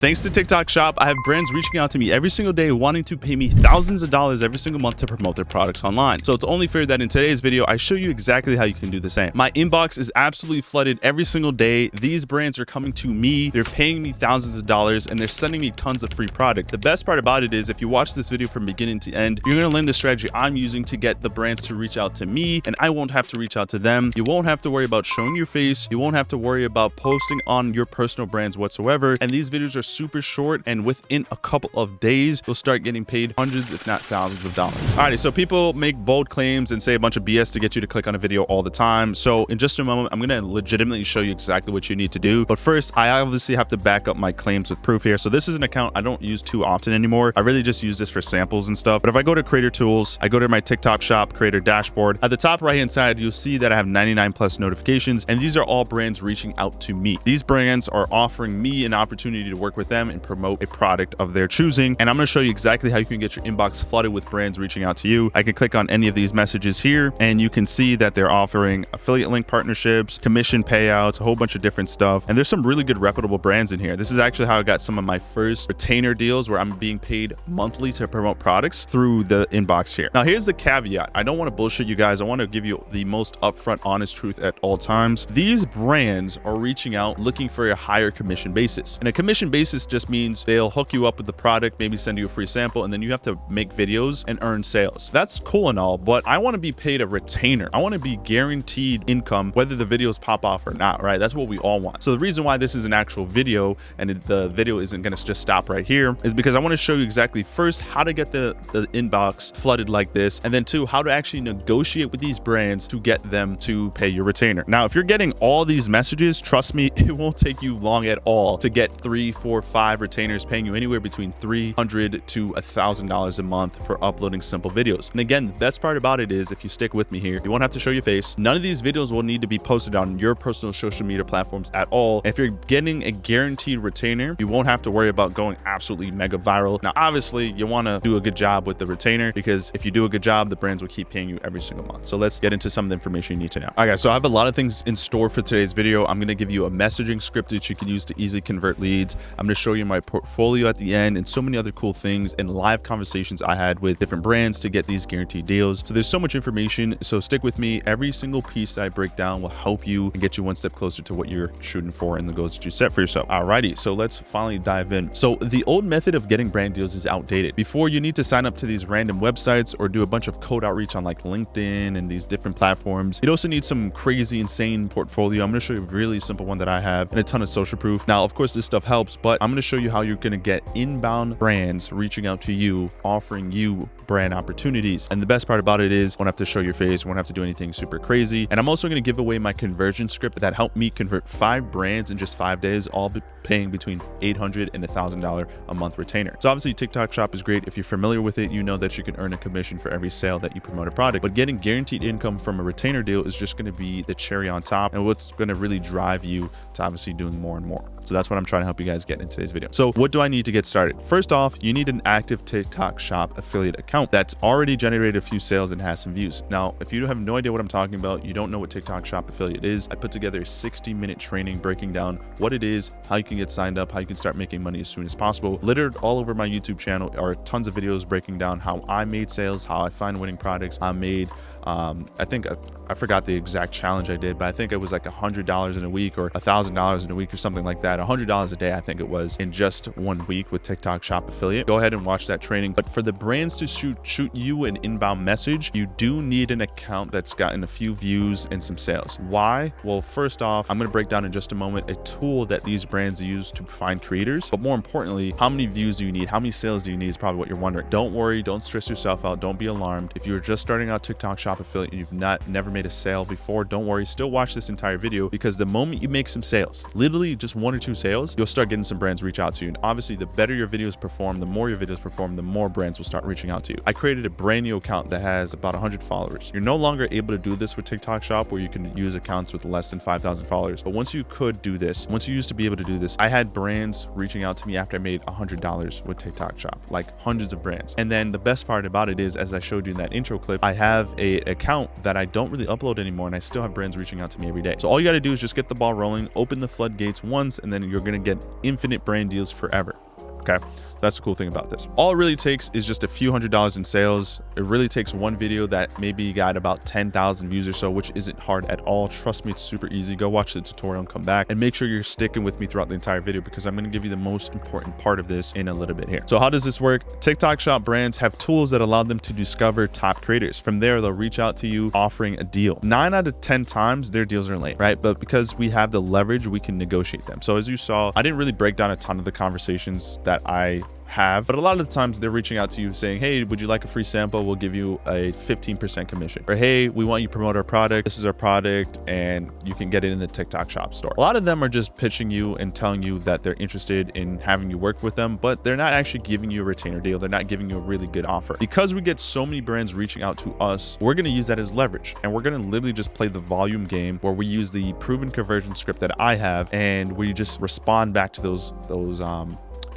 Thanks to TikTok Shop, I have brands reaching out to me every single day wanting to pay me thousands of dollars every single month to promote their products online. So it's only fair that in today's video, I show you exactly how you can do the same. My inbox is absolutely flooded every single day. These brands are coming to me, they're paying me thousands of dollars, and they're sending me tons of free product. The best part about it is if you watch this video from beginning to end, you're gonna learn the strategy I'm using to get the brands to reach out to me, and I won't have to reach out to them. You won't have to worry about showing your face. You won't have to worry about posting on your personal brands whatsoever. And these videos are super short, and within a couple of days you'll start getting paid hundreds if not thousands of dollars. Alrighty, so people make bold claims and say a bunch of BS to get you to click on a video all the time. So in just a moment, I'm gonna legitimately show you exactly what you need to do. But first, I obviously have to back up my claims with proof here. So this is an account I don't use too often anymore. I really just use this for samples and stuff. But if I go to Creator Tools, I go to my TikTok Shop Creator Dashboard, at the top right hand side you'll see that I have 99 plus notifications, and these are all brands reaching out to me. These brands are offering me an opportunity to work with them and promote a product of their choosing. And I'm going to show you exactly how you can get your inbox flooded with brands reaching out to you. I can click on any of these messages here and you can see that they're offering affiliate link partnerships, commission payouts, a whole bunch of different stuff. And there's some really good reputable brands in here. This is actually how I got some of my first retainer deals where I'm being paid monthly to promote products through the inbox here. Now here's the caveat. I don't want to bullshit you guys. I want to give you the most upfront, honest truth at all times. These brands are reaching out looking for a higher commission basis. And a commission basis just means they'll hook you up with the product, maybe send you a free sample, and then you have to make videos and earn sales. That's cool and all, but I want to be paid a retainer. I want to be guaranteed income whether the videos pop off or not, right? That's what we all want. So the reason why this is an actual video and the video isn't going to just stop right here is because I want to show you exactly first how to get the inbox flooded like this, and then two, how to actually negotiate with these brands to get them to pay your retainer. Now, if you're getting all these messages, trust me, it won't take you long at all to get 3, 4, 5 retainers paying you anywhere between $300 to $1,000 a month for uploading simple videos. And again, the best part about it is if you stick with me here, you won't have to show your face. None of these videos will need to be posted on your personal social media platforms at all. If you're getting a guaranteed retainer, you won't have to worry about going absolutely mega viral. Now, obviously, you want to do a good job with the retainer because if you do a good job, the brands will keep paying you every single month. So let's get into some of the information you need to know. All right, guys, so I have a lot of things in store for today's video. I'm going to give you a messaging script that you can use to easily convert leads. I'm going to show you my portfolio at the end and so many other cool things and live conversations I had with different brands to get these guaranteed deals. So there's so much information, so stick with me. Every single piece that I break down will help you and get you one step closer to what you're shooting for and the goals that you set for yourself. Alrighty, so let's finally dive in. So the old method of getting brand deals is outdated. Before, you need to sign up to these random websites or do a bunch of cold outreach on like LinkedIn and these different platforms. You'd also need some crazy, insane portfolio. I'm going to show you a really simple one that I have and a ton of social proof. Now, of course, this stuff helps, but I'm going to show you how you're going to get inbound brands reaching out to you, offering you brand opportunities. And the best part about it is you won't have to show your face, you won't have to do anything super crazy. And I'm also going to give away my conversion script that helped me convert 5 brands in just 5 days, all paying between $800 and $1,000 a month retainer. So obviously TikTok Shop is great. If you're familiar with it, you know that you can earn a commission for every sale that you promote a product, but getting guaranteed income from a retainer deal is just going to be the cherry on top and what's going to really drive you to obviously doing more and more. So that's what I'm trying to help you guys get in today's video. So what do I need to get started? First off, you need an active TikTok Shop affiliate account that's already generated a few sales and has some views. Now, if you have no idea what I'm talking about, you don't know what TikTok Shop affiliate is, I put together a 60-minute training breaking down what it is, how you can get signed up, how you can start making money as soon as possible. Littered all over my YouTube channel are tons of videos breaking down how I made sales, how I find winning products. I made I think I forgot the exact challenge I did, but I think it was like $100 in a week or $1,000 in a week or something like that. $100 a day, I think it was, in just 1 week with TikTok Shop affiliate. Go ahead and watch that training. But for the brands to shoot you an inbound message, you do need an account that's gotten a few views and some sales. Why? Well, first off, I'm going to break down in just a moment a tool that these brands use to find creators. But more importantly, how many views do you need? How many sales do you need is probably what you're wondering. Don't worry. Don't stress yourself out. Don't be alarmed. If you're just starting out TikTok Shop affiliate and you've never made a sale before, don't worry, still watch this entire video, because the moment you make some sales, literally just 1 or 2 sales, you'll start getting some brands reach out to you. And obviously the better your videos perform, the more your videos perform, the more brands will start reaching out to you. I created a brand new account that has about 100 followers. You're no longer able to do this with TikTok Shop where you can use accounts with less than 5,000 followers. But once you could do this, once you used to be able to do this, I had brands reaching out to me after I made $100 with TikTok Shop, like hundreds of brands. And then the best part about it is, as I showed you in that intro clip, I have an account that I don't really upload anymore, and I still have brands reaching out to me every day. So all you got to do is just get the ball rolling, open the floodgates once, and then you're going to get infinite infinite brand deals forever. Okay, that's the cool thing about this. All it really takes is just a few $100s in sales. It really takes one video that maybe got about 10,000 views or so, which isn't hard at all. Trust me, it's super easy. Go watch the tutorial and come back, and make sure you're sticking with me throughout the entire video, because I'm going to give you the most important part of this in a little bit here. So how does this work? TikTok Shop brands have tools that allow them to discover top creators. From there, they'll reach out to you offering a deal. 9 out of 10 times their deals are late, right? But because we have the leverage, we can negotiate them. So as you saw, I didn't really break down a ton of the conversations that I have, but a lot of the times they're reaching out to you saying, hey, would you like a free sample? We'll give you a 15% commission. Or hey, we want you to promote our product. This is our product and you can get it in the TikTok Shop store. A lot of them are just pitching you and telling you that they're interested in having you work with them, but they're not actually giving you a retainer deal. They're not giving you a really good offer. Because we get so many brands reaching out to us, we're going to use that as leverage, and we're going to literally just play the volume game where we use the proven conversion script that I have, and we just respond back to those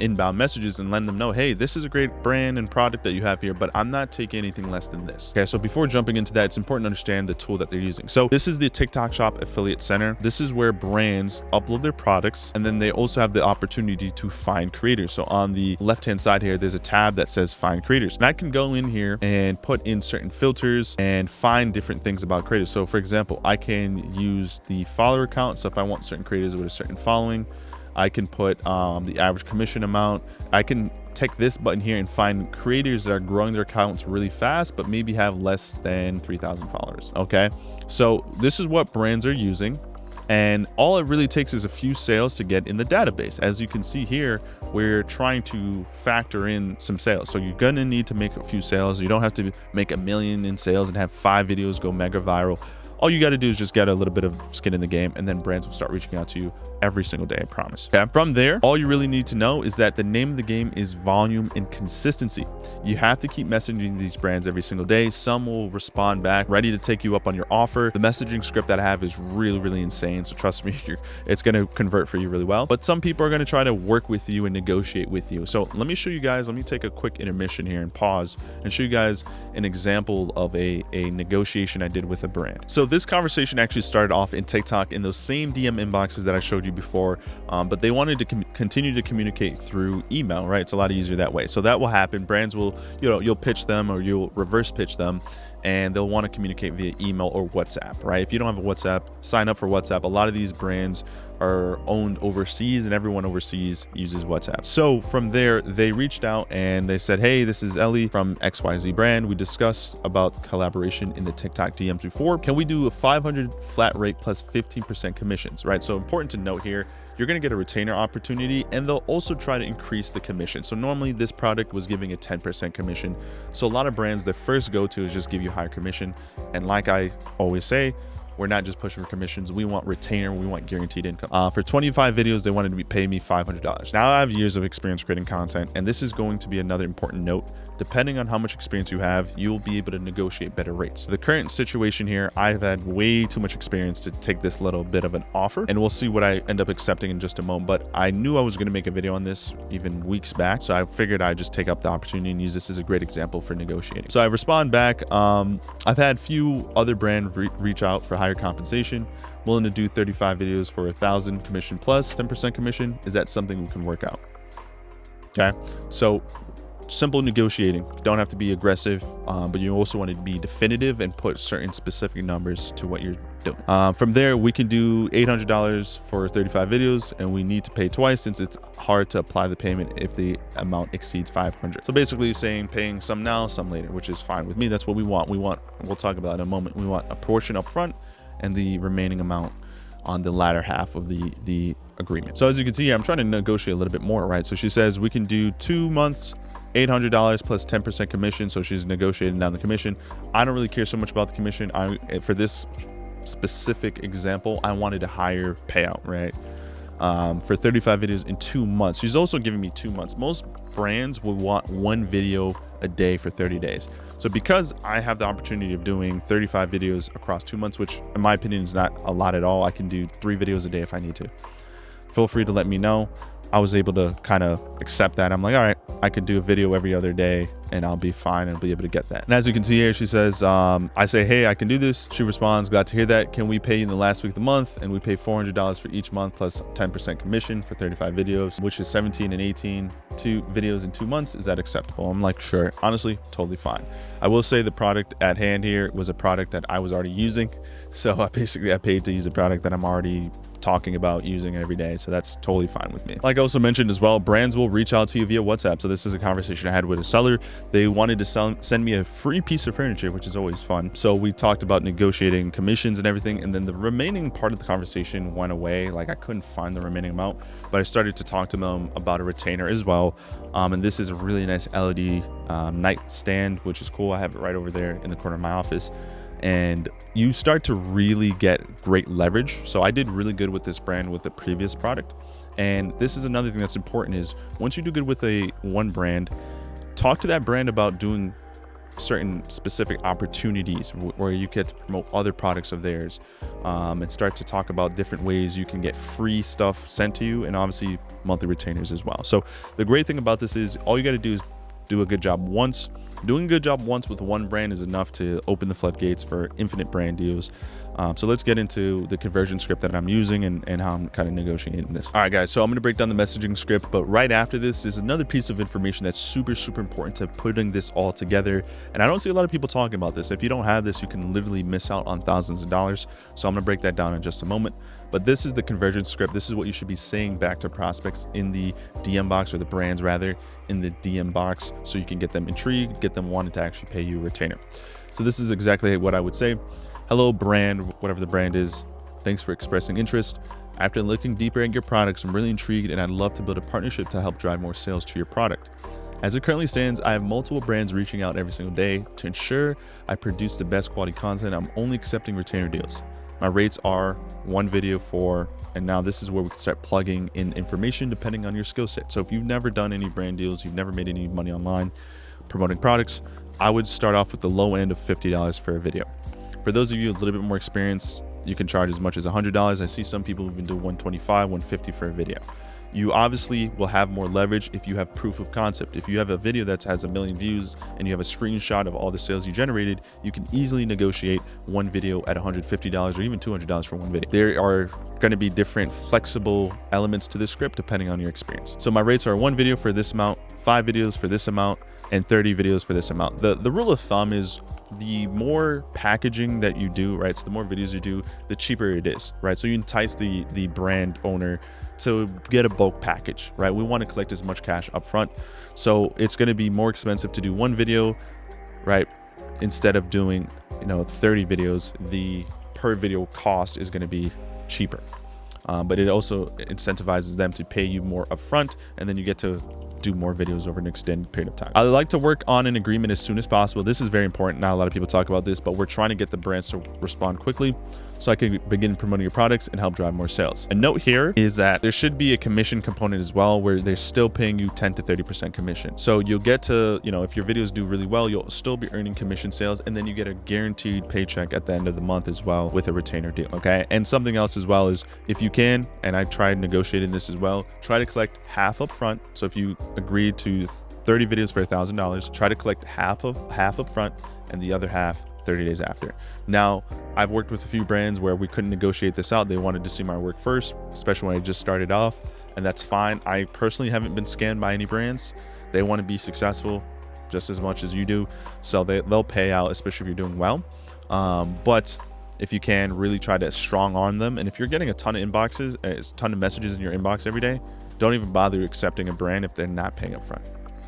inbound messages and letting them know, hey, this is a great brand and product that you have here, but I'm not taking anything less than this. Okay, so before jumping into that, it's important to understand the tool that they're using. So this is the TikTok Shop Affiliate Center. This is where brands upload their products, and then they also have the opportunity to find creators. So on the left-hand side here, there's a tab that says find creators, and I can go in here and put in certain filters and find different things about creators. So for example, I can use the follower count. So if I want certain creators with a certain following, I can put the average commission amount. I can take this button here and find creators that are growing their accounts really fast, but maybe have less than 3,000 followers. Okay, so this is what brands are using, and all it really takes is a few sales to get in the database. As you can see here, we're trying to factor in some sales. So you're gonna need to make a few sales. You don't have to make 1 million in sales and have 5 videos go mega viral. All you got to do is just get a little bit of skin in the game, and then brands will start reaching out to you every single day, I promise. Okay. From there, all you really need to know is that the name of the game is volume and consistency. You have to keep messaging these brands every single day. Some will respond back, ready to take you up on your offer. The messaging script that I have is really, really insane. So trust me, it's going to convert for you really well. But some people are going to try to work with you and negotiate with you. So let me show you guys, let me take a quick intermission here and pause and show you guys an example of a negotiation I did with a brand. So this conversation actually started off in TikTok in those same DM inboxes that I showed you before, but they wanted to continue to communicate through email, right? It's a lot easier that way. So that will happen. Brands will, you'll pitch them, or you'll reverse pitch them, and they'll want to communicate via email or WhatsApp, right? If you don't have a WhatsApp, sign up for WhatsApp. A lot of these brands are owned overseas, and everyone overseas uses WhatsApp. So from there, they reached out and they said, hey, this is Ellie from XYZ brand. We discussed about collaboration in the TikTok DMs before. Can we do a 500 flat rate plus 15% commissions, right? So important to note here, you're going to get a retainer opportunity, and they'll also try to increase the commission. So normally this product was giving a 10% commission. So a lot of brands, their first go-to is just give you higher commission. And like I always say, we're not just pushing for commissions. We want retainer. We want guaranteed income. For 25 videos, they wanted to pay me $500. Now I have years of experience creating content, and this is going to be another important note. Depending on how much experience you have, you'll be able to negotiate better rates. The current situation here, I've had way too much experience to take this little bit of an offer, and we'll see what I end up accepting in just a moment. But I knew I was going to make a video on this even weeks back, so I figured I'd just take up the opportunity and use this as a great example for negotiating. So I respond back. I've had few other brands reach out for higher compensation, willing to do 35 videos for 1,000 commission plus 10% commission. Is that something we can work out? Okay, so simple negotiating. You don't have to be aggressive, but you also want to be definitive and put certain specific numbers to what you're doing. From there, we can do $800 for 35 videos, and we need to pay twice since it's hard to apply the payment if the amount exceeds 500. So basically you're saying paying some now, some later, which is fine with me. That's what we want. We'll talk about it in a moment. We want a portion up front and the remaining amount on the latter half of the agreement. So as you can see here, I'm trying to negotiate a little bit more, right? So she says we can do 2 months, $800 plus 10% commission. So she's negotiating down the commission. I don't really care so much about the commission. For this specific example, I wanted a higher payout, right? For 35 videos in 2 months. She's also giving me 2 months. Most brands will want 1 video a day for 30 days. So because I have the opportunity of doing 35 videos across 2 months, which in my opinion is not a lot at all, I can do 3 videos a day if I need to. Feel free to let me know. I was able to kind of accept that. I'm like, all right, I could do a video every other day and I'll be fine and be able to get that. And as you can see here, she says, I say, hey, I can do this. She responds, glad to hear that. Can we pay you in the last week of the month? And we pay $400 for each month plus 10% commission for 35 videos, which is 17 and 18, 2 videos in 2 months. Is that acceptable? I'm like, sure. Honestly, totally fine. I will say the product at hand here was a product that I was already using. So I paid to use a product that I'm already talking about using every day, so that's totally fine with me. Like I also mentioned as well, brands will reach out to you via WhatsApp. So this is a conversation I had with a seller. They wanted to send me a free piece of furniture, which is always fun. So we talked about negotiating commissions and everything, and then the remaining part of the conversation went away. Like I couldn't find the remaining amount, but I started to talk to them about a retainer as well. And this is a really nice LED nightstand, which is cool. I have it right over there in the corner of my office. And you start to really get great leverage. So I did really good with this brand with the previous product. And this is another thing that's important is once you do good with one brand, talk to that brand about doing certain specific opportunities where you get to promote other products of theirs, and start to talk about different ways you can get free stuff sent to you, and obviously monthly retainers as well. So the great thing about this is all you got to do is do a good job once. Doing a good job once with one brand is enough to open the floodgates for infinite brand deals. So let's get into the conversion script that I'm using and how I'm kind of negotiating this. All right, guys, so I'm going to break down the messaging script, but right after this is another piece of information that's super, super important to putting this all together. And I don't see a lot of people talking about this. If you don't have this, you can literally miss out on thousands of dollars. So I'm going to break that down in just a moment. But this is the conversion script. This is what you should be saying back to prospects in the DM box, or the brands rather, in the DM box, so you can get them intrigued, get them wanting to actually pay you a retainer. So this is exactly what I would say. Hello brand, whatever the brand is. Thanks for expressing interest. After looking deeper at your products, I'm really intrigued and I'd love to build a partnership to help drive more sales to your product. As it currently stands, I have multiple brands reaching out every single day. To ensure I produce the best quality content, I'm only accepting retainer deals. My rates are 1 video for, and now this is where we can start plugging in information depending on your skill set. So if you've never done any brand deals, you've never made any money online promoting products, I would start off with the low end of $50 for a video. For those of you with a little bit more experience, you can charge as much as $100. I see some people even do $125, $150 for a video. You obviously will have more leverage if you have proof of concept. If you have a video that has 1 million views and you have a screenshot of all the sales you generated, you can easily negotiate one video at $150 or even $200 for one video. There are going to be different flexible elements to this script depending on your experience. So my rates are 1 video for this amount, 5 videos for this amount, and 30 videos for this amount. The rule of thumb is the more packaging that you do, right? So the more videos you do, the cheaper it is, right? So you entice the brand owner to get a bulk package, right? We want to collect as much cash up front. So it's going to be more expensive to do 1 video, right? Instead of doing, 30 videos, the per video cost is going to be cheaper. But it also incentivizes them to pay you more upfront, and then you get to do more videos over an extended period of time. I like to work on an agreement as soon as possible. This is very important. Not a lot of people talk about this, but we're trying to get the brands to respond quickly so I can begin promoting your products and help drive more sales. A note here is that there should be a commission component as well, where they're still paying you 10 to 30% commission. So you'll get to, if your videos do really well, you'll still be earning commission sales, and then you get a guaranteed paycheck at the end of the month as well with a retainer deal, okay? And something else as well is, if you can, and I tried negotiating this as well, try to collect half up front. So if you agree to 30 videos for $1,000, try to collect half up front and the other half 30 days after. Now, I've worked with a few brands where we couldn't negotiate this out. They wanted to see my work first, especially when I just started off, and that's fine. I personally haven't been scammed by any brands. They want to be successful just as much as you do, so they'll pay out, especially if you're doing well. But if you can, really try to strong arm them. And if you're getting a ton of messages in your inbox every day, don't even bother accepting a brand if they're not paying up front.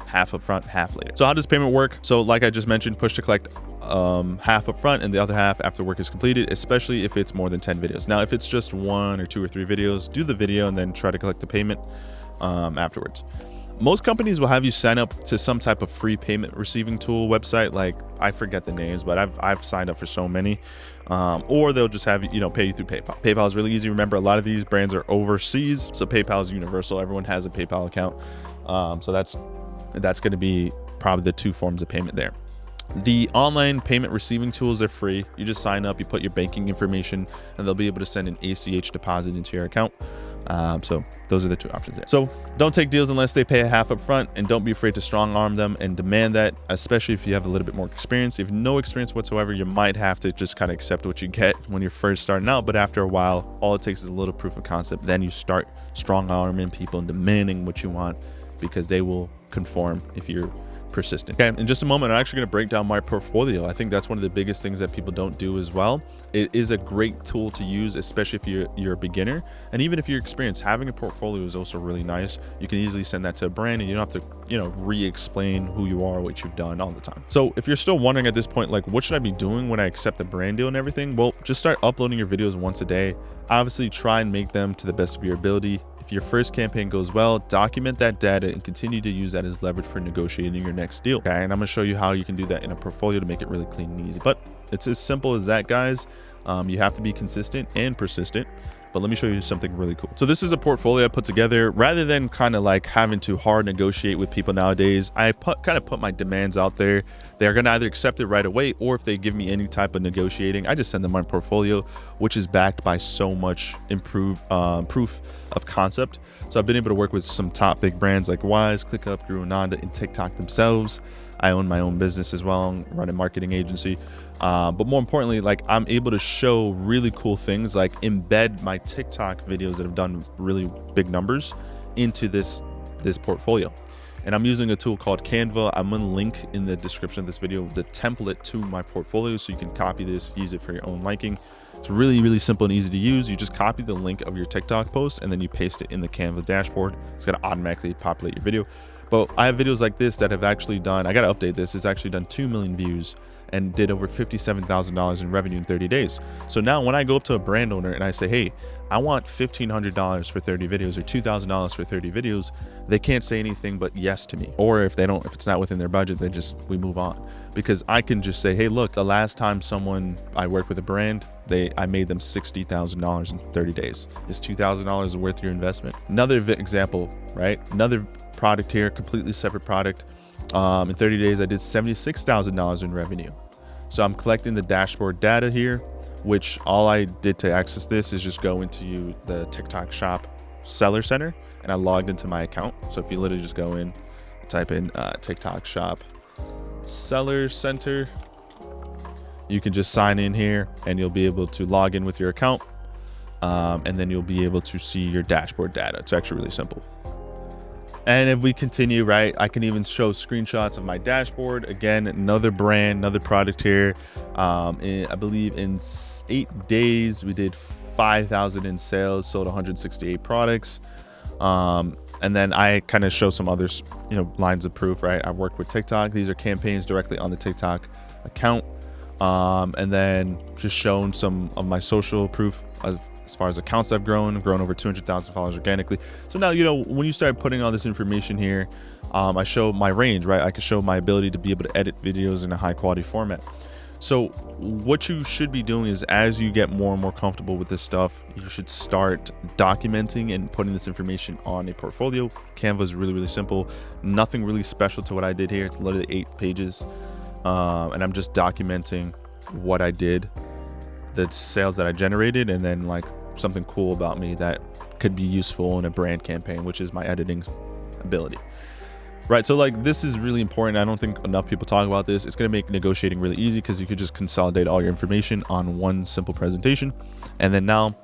Half up front, half later. So how does payment work? So like I just mentioned, push to collect half up front and the other half after work is completed, especially if it's more than 10 videos. Now, if it's just 1 or 2 or 3 videos, do the video and then try to collect the payment afterwards. Most companies will have you sign up to some type of free payment receiving tool website. Like, I forget the names, but I've signed up for so many. Or they'll just have you pay you through PayPal. PayPal is really easy. Remember, a lot of these brands are overseas, so PayPal is universal. Everyone has a PayPal account. So that's going to be probably the 2 forms of payment there. The online payment receiving tools are free. You just sign up, you put your banking information, and they'll be able to send an ACH deposit into your account. So those are the two options there. So don't take deals unless they pay a half up front, and don't be afraid to strong arm them and demand that, especially if you have a little bit more experience. If you have no experience whatsoever, you might have to just kind of accept what you get when you're first starting out. But after a while, all it takes is a little proof of concept. Then you start strong arming people and demanding what you want, because they will conform if you're persistent. Okay, in just a moment, I'm actually going to break down my portfolio. I think that's one of the biggest things that people don't do as well. It is a great tool to use, especially if you're a beginner, and even if you're experienced. Having a portfolio is also really nice. You can easily send that to a brand, and you don't have to, re-explain who you are, what you've done all the time. So if you're still wondering at this point, like, what should I be doing when I accept the brand deal and everything? Well, just start uploading your videos once a day. Obviously, try and make them to the best of your ability. If your first campaign goes well, document that data and continue to use that as leverage for negotiating your next deal. Okay, and I'm gonna show you how you can do that in a portfolio to make it really clean and easy. But it's as simple as that, guys. You have to be consistent and persistent. But let me show you something really cool. So this is a portfolio I put together. Rather than kind of like having to hard negotiate with people nowadays, I kind of put my demands out there. They're gonna either accept it right away, or if they give me any type of negotiating, I just send them my portfolio, which is backed by so much improved proof of concept. So I've been able to work with some top big brands like Wise, ClickUp, Ananda, and TikTok themselves. I own my own business as well, run a marketing agency. But more importantly, like, I'm able to show really cool things, like embed my TikTok videos that have done really big numbers into this portfolio. And I'm using a tool called Canva. I'm gonna link in the description of this video the template to my portfolio, so you can copy this, use it for your own liking. It's really, really simple and easy to use. You just copy the link of your TikTok post, and then you paste it in the Canva dashboard. It's gonna automatically populate your video. But I have videos like this that have actually done, I gotta update this, it's actually done 2 million views and did over $57,000 in revenue in 30 days. So now when I go up to a brand owner and I say, hey, I want $1,500 for 30 videos or $2,000 for 30 videos, they can't say anything but yes to me. Or if it's not within their budget, we move on. Because I can just say, hey, look, the last time I worked with a brand, I made them $60,000 in 30 days. Is $2,000 worth your investment? Another example, right? Another product here, completely separate product. In 30 days, I did $76,000 in revenue. So I'm collecting the dashboard data here, which all I did to access this is just go into the TikTok shop seller center, and I logged into my account. So if you literally just go in, type in TikTok shop seller center, you can just sign in here and you'll be able to log in with your account. And then you'll be able to see your dashboard data. It's actually really simple. And if we continue, right, I can even show screenshots of my dashboard. Again, another brand, another product here. I believe in 8 days, we did 5,000 in sales, sold 168 products. And then I kind of show some others, lines of proof, right? I work with TikTok. These are campaigns directly on the TikTok account. And then just showing some of my social proof of, as far as accounts I've grown over 200,000 followers organically. So now, when you start putting all this information here, I show my range, right? I can show my ability to be able to edit videos in a high quality format. So what you should be doing is, as you get more and more comfortable with this stuff, you should start documenting and putting this information on a portfolio. Canva is really, really simple. Nothing really special to what I did here. It's literally 8 pages. And I'm just documenting what I did, the sales that I generated, and then like something cool about me that could be useful in a brand campaign, which is my editing ability. Right, so like, this is really important. I don't think enough people talk about this. It's going to make negotiating really easy, because you could just consolidate all your information on one simple presentation. And then now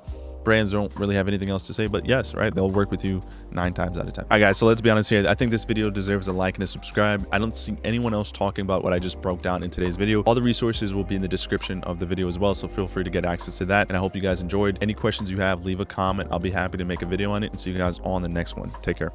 brands don't really have anything else to say but yes, right? They'll work with you 9 times out of 10. All right, guys, so let's be honest here. I think this video deserves a like and a subscribe. I don't see anyone else talking about what I just broke down in today's video. All the resources will be in the description of the video as well, so feel free to get access to that. And I hope you guys enjoyed. Any questions you have, leave a comment. I'll be happy to make a video on it, and see you guys on the next one. Take care.